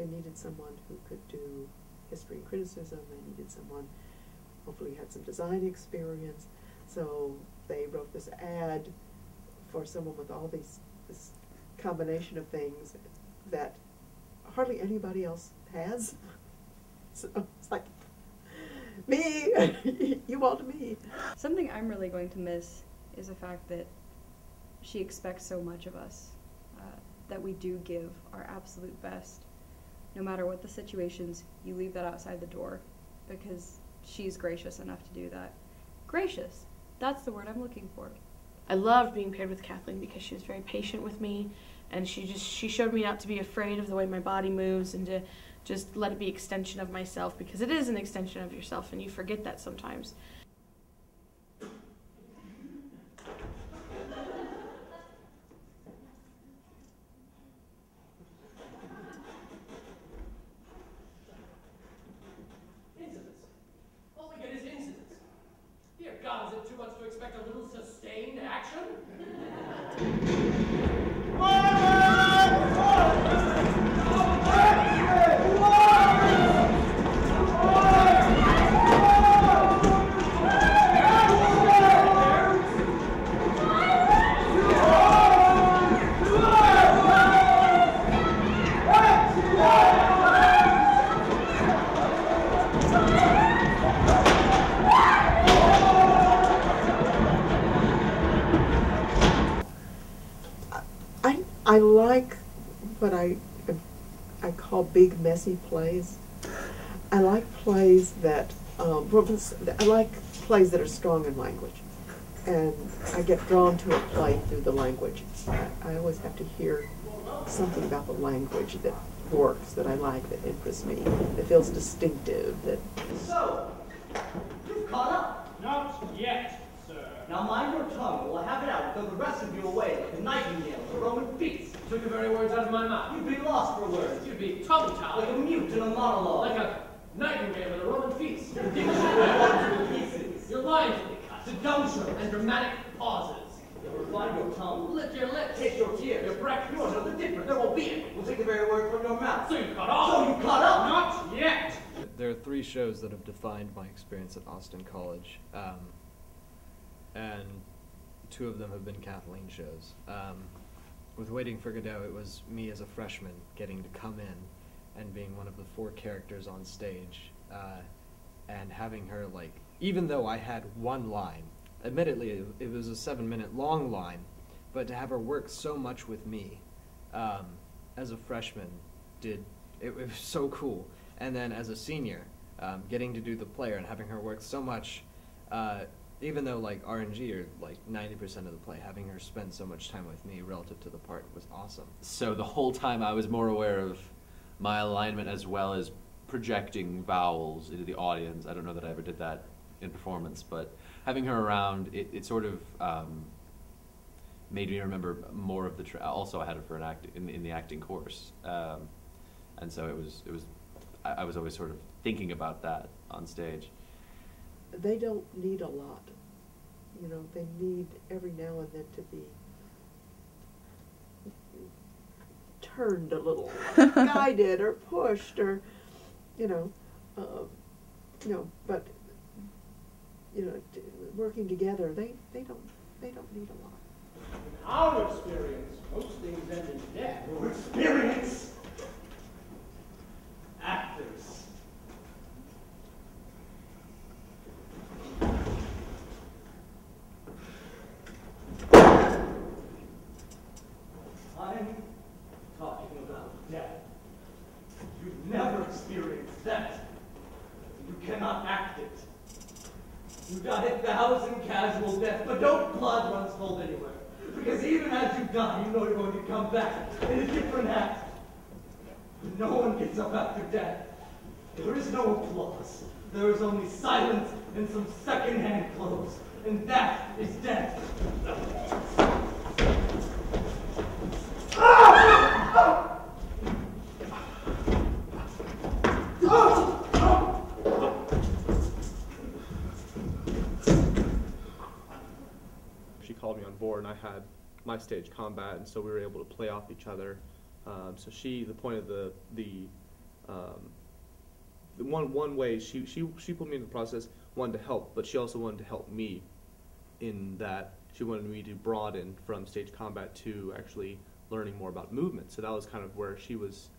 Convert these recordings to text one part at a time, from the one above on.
they needed someone who could do history and criticism. They needed someone, hopefully had some design experience. So they wrote this ad for someone with all this combination of things that hardly anybody else has. So it's like, me, you want me. Something I'm really going to miss is the fact that she expects so much of us, that we do give our absolute best. No matter what the situations, you leave that outside the door, because she's gracious enough to do that. Gracious, that's the word I'm looking for. I loved being paired with Kathleen because she was very patient with me, and she showed me not to be afraid of the way my body moves and to just let it be an extension of myself, because it is an extension of yourself and you forget that sometimes. Incidents. All we get is incidents. Dear God, is it too much to expect a little sustained action? I like what I call big, messy plays. I like plays that, I like plays that are strong in language. And I get drawn to a play through the language. I always have to hear something about the language that works, that I like, that interests me, that feels distinctive. That. So, you've caught up. Not yet, sir. Now mind your tongue, or I'll have it out and throw the rest of you away like a nightingale at a Roman feast. Took the very words out of my mouth. You'd be lost for words. You'd be tongue-tied. Like a mute in a monologue. Like a nightingale at a Roman feast. Your diction will fall to pieces. Your lines will be cut. Seduction. And dramatic pauses. You'll refine your tongue. Lick your lips. Taste your tears. Your breath. You don't know the difference. There will be it. We'll take the very word from your mouth. So you caught on. So you caught up. Not yet. There are 3 shows that have defined my experience at Austin College, and 2 of them have been Kathleen shows. With Waiting for Godot, it was me as a freshman getting to come in and being one of the 4 characters on stage, and having her, like, even though I had one line, admittedly it was a 7-minute long line, but to have her work so much with me as a freshman, it was so cool. And then as a senior, getting to do the player and having her work so much, even though like RNG or like 90% of the play, having her spend so much time with me relative to the part was awesome. So the whole time I was more aware of my alignment as well as projecting vowels into the audience. I don't know that I ever did that in performance, but having her around, it sort of made me remember more of the. Also, I had her for in the acting course, and so it was. I was always sort of thinking about that on stage. They don't need a lot. You know, they need every now and then to be turned a little, guided or pushed, or but working together, they don't need a lot. In our experience, most things end in death. Your experience? Actors. I'm talking about death. You've never experienced that. You cannot act it. You die 1,000 casual deaths, but no blood runs cold anywhere. Because even as you die, you know you're going to come back in a different act. But no one gets up after death. There is no applause. There is only silence and some second-hand clothes. And that is death. She called me on board, and I had my stage combat, and so we were able to play off each other. So the point of the one way she put me in the process, wanted to help, but she also wanted to help me in that she wanted me to broaden from stage combat to actually learning more about movement. So that was kind of where she was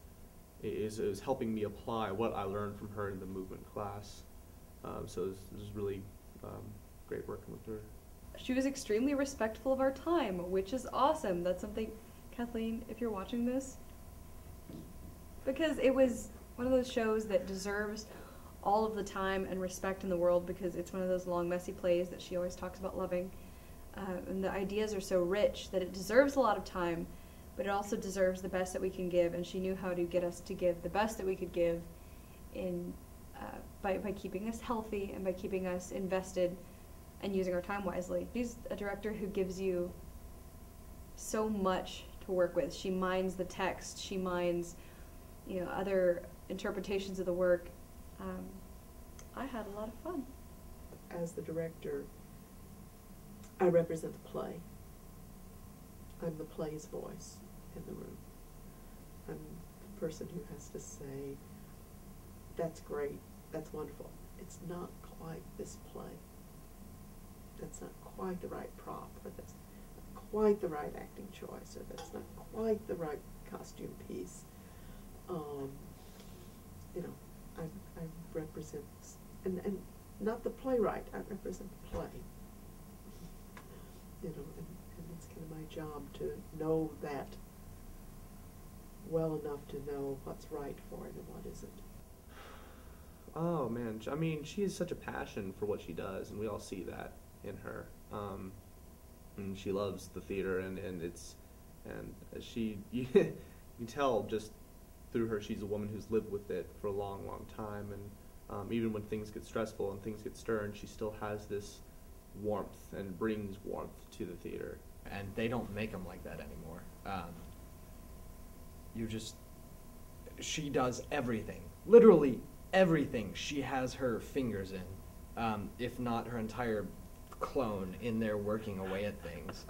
helping me apply what I learned from her in the movement class. So it was really great working with her. She was extremely respectful of our time, which is awesome. That's something, Kathleen, if you're watching this, because it was one of those shows that deserves all of the time and respect in the world, because it's one of those long, messy plays that she always talks about loving. And the ideas are so rich that it deserves a lot of time, but it also deserves the best that we can give, and she knew how to get us to give the best that we could give in by keeping us healthy and by keeping us invested and using our time wisely. She's a director who gives you so much to work with. She minds the text, she minds, you know, other interpretations of the work. I had a lot of fun. As the director, I represent the play. I'm the play's voice in the room. I'm the person who has to say, that's great, that's wonderful. It's not quite this play. That's not quite the right prop, or that's not quite the right acting choice, or that's not quite the right costume piece. You know, I represent, and not the playwright, I represent the play. You know, and it's kind of my job to know that well enough to know what's right for it and what isn't. Oh man, I mean, she has such a passion for what she does, and we all see that in her. And she loves the theater, and she you can tell just through her, she's a woman who's lived with it for a long, long time, and even when things get stressful and things get stern, she still has this warmth and brings warmth to the theater. And they don't make them like that anymore. She does everything, literally everything she has her fingers in, if not her entire clone in there working away at things.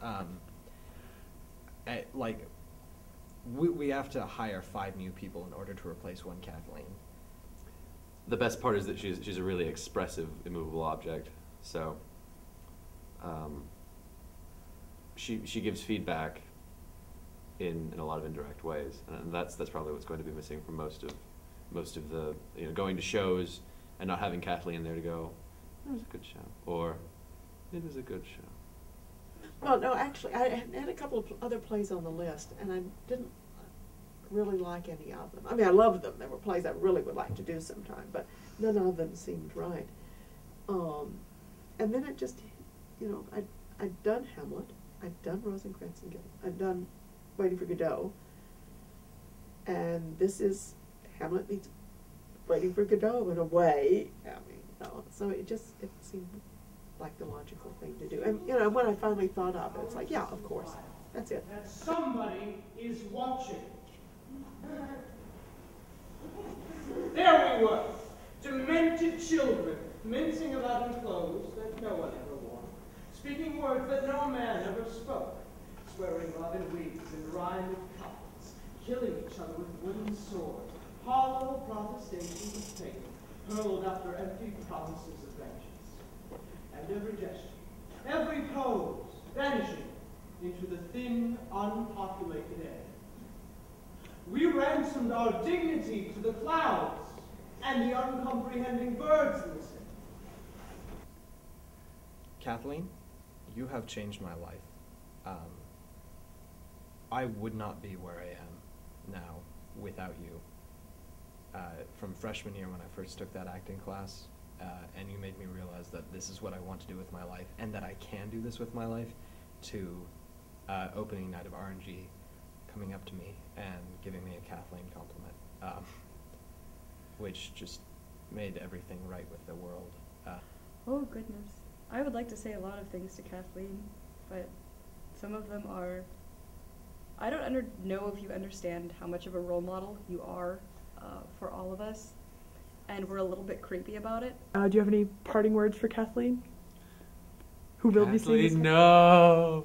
We have to hire 5 new people in order to replace one Kathleen. The best part is that she's a really expressive, immovable object. So she gives feedback in a lot of indirect ways, and that's probably what's going to be missing from most of the, you know, going to shows and not having Kathleen there to go, it was a good show, or it was a good show. Well, no, actually, I had a couple of other plays on the list, and I didn't really like any of them. I mean, I loved them. There were plays I really would like to do sometime, but none of them seemed right. And then it just, you know, I'd done Hamlet, I'd done Rosencrantz and Guildenstern, I'd done Waiting for Godot, and this is Hamlet meets Waiting for Godot in a way. I mean, no, so it seemed like the logical thing to do. And, you know, when I finally thought of it, it's like, yeah, of course, that's it. That somebody is watching. There we were, demented children, mincing about in clothes that no one ever wore, speaking words that no man ever spoke, swearing love in weeds and rhyme with couplets, killing each other with wooden swords, hollow protestations of pain, hurled after empty promises of vengeance. And every gesture, every pose, vanishing into the thin, unpopulated air. We ransomed our dignity to the clouds and the uncomprehending birds listened. Kathleen, you have changed my life. I would not be where I am now without you. From freshman year when I first took that acting class, and you made me realize that this is what I want to do with my life, and that I can do this with my life, to opening night of RNG, coming up to me and giving me a Kathleen compliment, which just made everything right with the world. Oh goodness. I would like to say a lot of things to Kathleen, but some of them are, I don't know if you understand how much of a role model you are for all of us, and we're a little bit creepy about it. Do you have any parting words for Kathleen? Who will be seeing this? No!